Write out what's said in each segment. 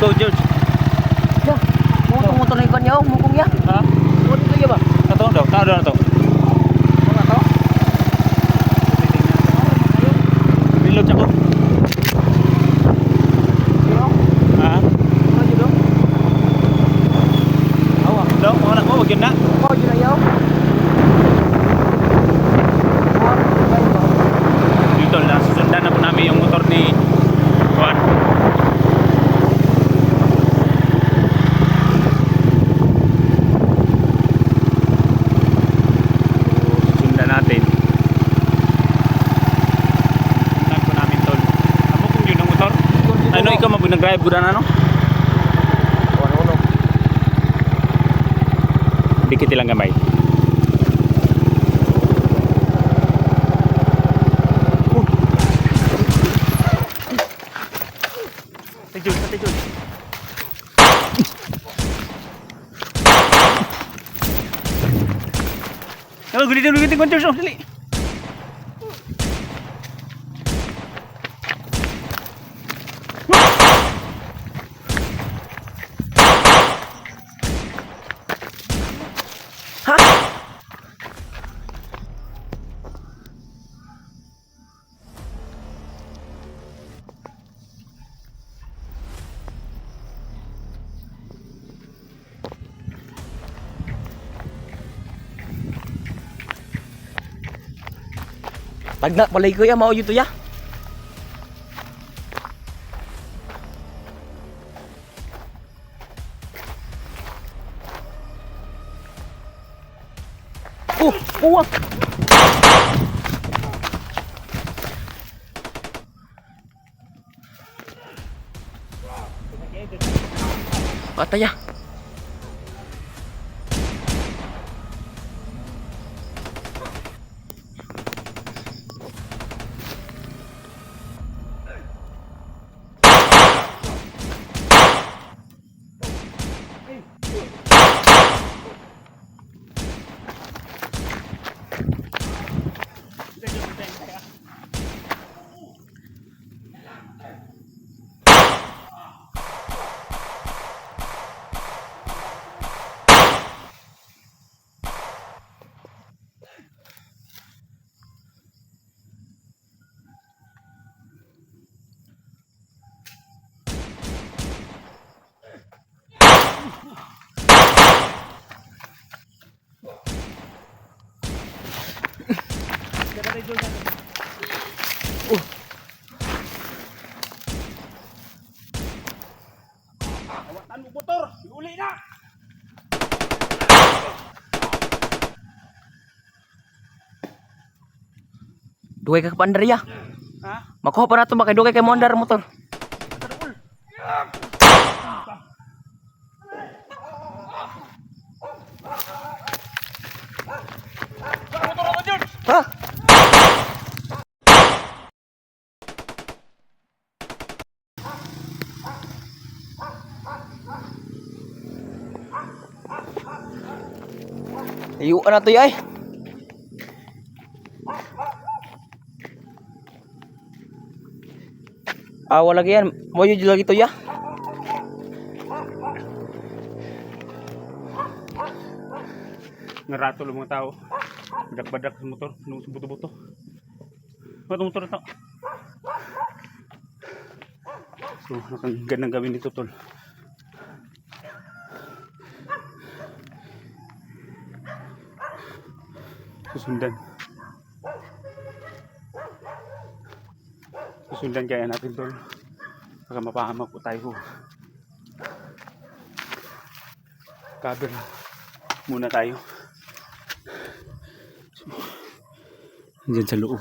go, George. Ya, motor na iban niya, mukong ya. Ha? Ano dito ya ba? Ito daw, tao na to. Ano to? Reload ako. Yo, Ha? ano dito? Awa. Daw, mga anak mo, wag yun na. Oh, dito na yo. Dito na, susundan na po namin yung motor ni Juan. Susundan natin. Susundan po namin tol. Amo kung yun ang motor. Ano, ikaw nag-drive ko na ano? Ano? Dikit ilang gamay. Pati Jun. Kalau gulitin konser so, dali. Ha? Tagna balay ko ya, mao yun to ya. Uwak. Patay ya. Awatan mo motor, uli na. Dugay ka pa andar ya. Ha? Makuha pa nato ba kay dugay kay mo andar motor. Motor ako, George. Ha? Ayuan na to ya eh. Wala lagi yan. Mo yun lagi to ya. Naratol ang mga tao. Badak-badak sa motor, sa buto-buto. Ano motor na to? So, nakagandang gawin nito tol. Susundan kaya natin tol. Baka mapahamak po tayo. Cover muna tayo. So, dyan sa loob.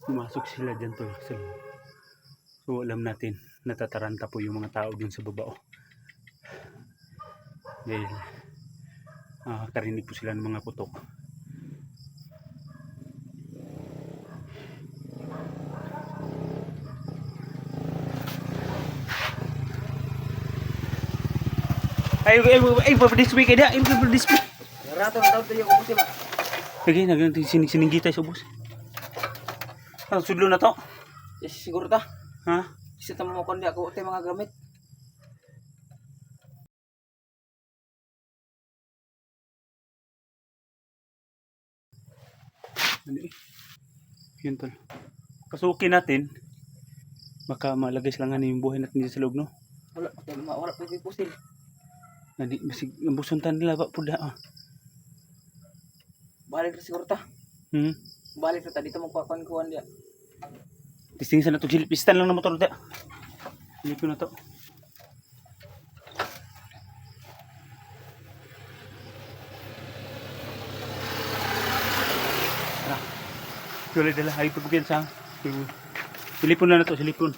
Pumasok sila dyan tol. So alam natin natataranta po yung mga tao dyan sa baba. Dahil karinig po sila ng mga putok. Ay, pa-display kayo na. Ay, pa-display. Rato na tayo yung ubos ba? Lagi, sininggi tayo sa ubos. Sudlo na to. Yes, siguro ta. Ha? Isa tamo mo kundi ako tayo mga gamit. Ano eh. Yun tol. Kasukin natin. Baka malagay lang yung buhay natin dito sa loob, no? Wala pa yung pusil. Nani, masig, nabusuntan nila ba po da, ah. Balik na siguro ta. Balik na ta. Dito magpakuan-kuan dia. Tistingin na ito, pistan lang na motor da. Hindi ko na to. Tara. Tuloy dala, ay pagkukin sa. Silipon na to, silipon.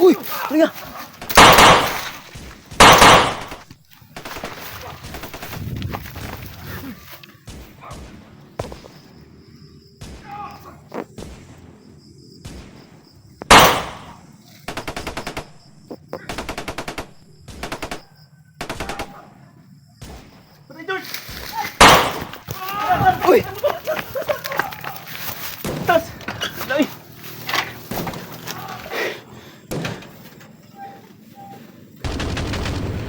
Uy! Ano nga? Uy! Tas! Ay!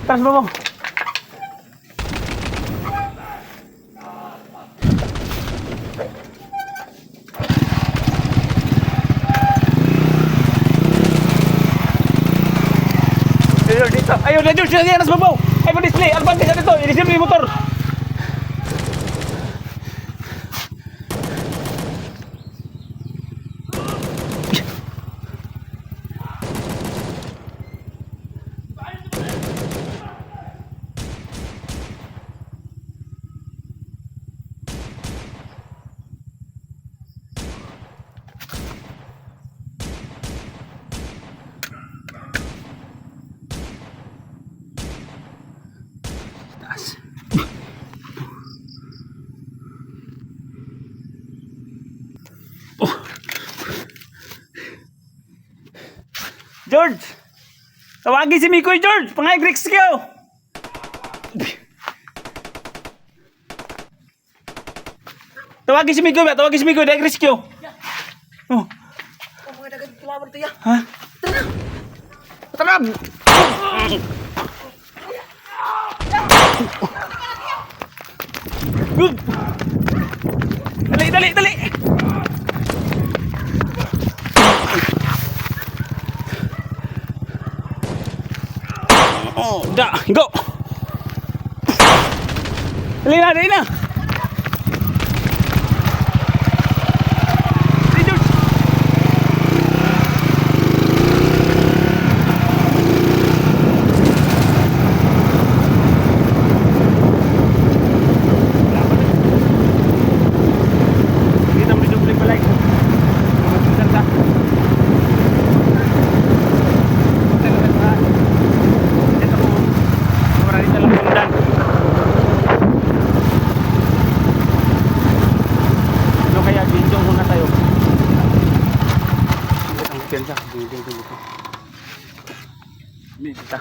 Tas mo mo! Dito! Ayun na dito! Siya nas babaw! Ay pa-display! Advantage na dito! I-display yung motor! Taas. Oh. George! Tawagin si Mikoy, George! Pangay-Greeks kayo! Tawagin si Mikoy ba? Tawagin si Mikoy, dahil rescue! Oh. Oh, mga dagang kalaban to ya. Ha? Tara! Good! Dali, dali, dali! Oh, da, go! Dali na, dali na! Dali, George! Kita mo dito ulit balay. Magpunta ka. Ito po. Marami talang pundan. Ano kaya video muna tayo. Ang piyansa. Video dito. Dito.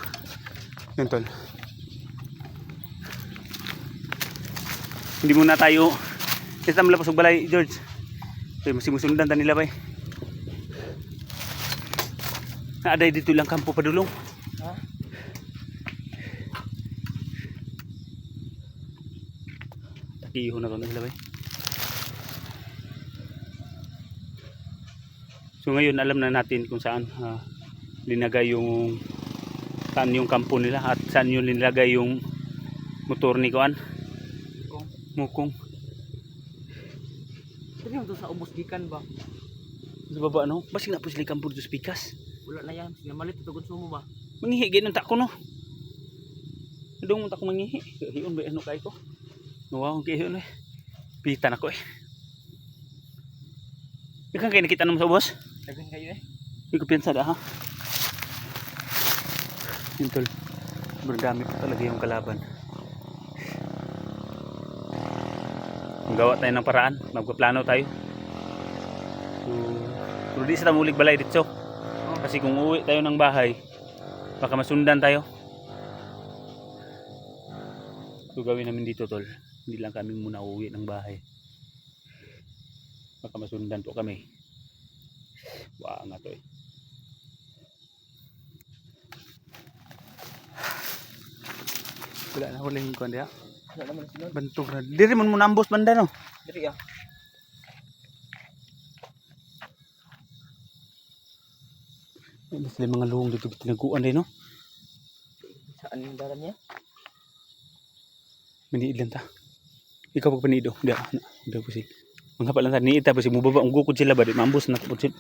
Yan tol. Hindi muna tayo. Kita mo lapos og balay, George. Kaya masimusundan ta nila bay. Naaday dito lang kampo padulong. Ha? Takiho na to nila bay. So ngayon alam na natin kung saan linagay yung saan yung kampo nila at saan yung linagay yung motor ni Kuan. Mukong. Dili mo to sa ubos gikan ba? Sa baba no? Basig na po sila kampo dos pikas. Wala na yan. Sige malit ito konsumo ba? Mangihi gaynon ta ko no. Dong ta ko mangihi. Hiyon ba ano kay ko? Wow, kay hiyon eh. Pilitan ako eh. Ikan kay nakita namo sa ubos? Dagan kayo eh. Hindi ko piyansa da ha. Yun tol. Berdami pa talaga yung kalaban. Gawa tayo ng paraan. Magpaplano tayo. Pero di sa tamulig balay dito. Kasi kung uwi tayo ng bahay, baka masundan tayo. So gawin namin dito tol. Hindi lang kami muna uwi ng bahay. Baka masundan po kami. Wala nga to eh. Wala na, wala yung kuwan diha. Wala naman sunod. Bantog na. Diri man mo nambos banda no. Diri ah. Mas mga luhong dito tinaguan din no. Saan yung daran niya? Maniid lang ta. Ikaw pag panido. Diya. Diya po si. Mga pala ta. Niita pa si mubaba. Ang gukod sila ba? Di maambos na po siya.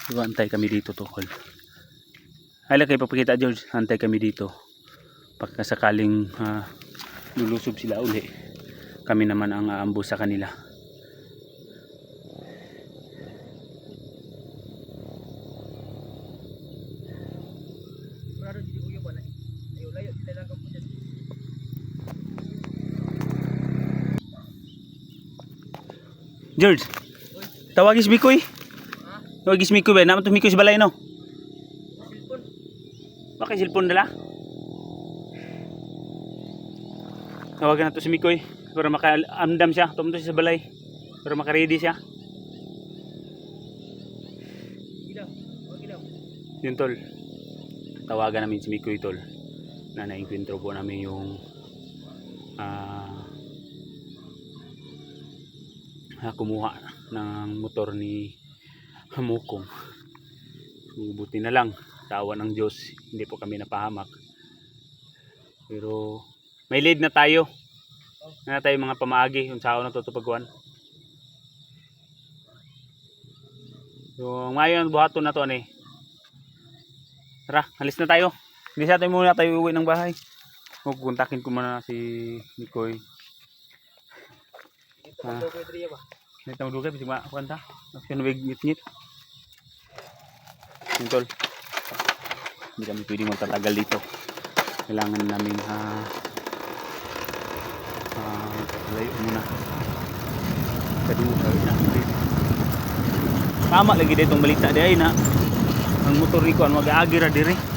Diba antay kami dito tokol. Hala kayo papakita George. Antay kami dito. Pagkasakaling lulusob sila uli. Kami naman ang aambos sa kanila. Marado dito kuya ba na? Ayo layo dito lang ko dyan. George. Tawagis Mikoy. Ha? Tawagis Mikoy ba? Naman to Mikoy sa balay no? Cellphone. Bakit cellphone dala? Tawagan na to si Mikoy para maka-amdam siya. Tumunto siya sa balay para maka-ready siya. Gilaw. Oh gilaw. Yun tol. Tawagan namin si Mikoy tol. Na na-encuentro po namin yung kumuha ng motor ni Hamukong. So, buti na lang. Tawa ng Diyos. Hindi po kami napahamak. Pero may lead na tayo. Na tayo mga pamaagi. Yung sao na tutupagwan. So ngayon buhaton na to ani. Tara, alis na tayo. Hindi sa tayo muna tayo uwi ng bahay. Kukontakin ko muna si Mikoy. Dito man ko diri ba? Dito mo dugay bisig makanta. Action wig ngit-ngit. Tol. Hindi kami pwedeng magtatagal dito. Kailangan namin layo muna. Kadugay na. Tama lagi ditong balita di ay na ang motor ni ko mag-agi ra diri.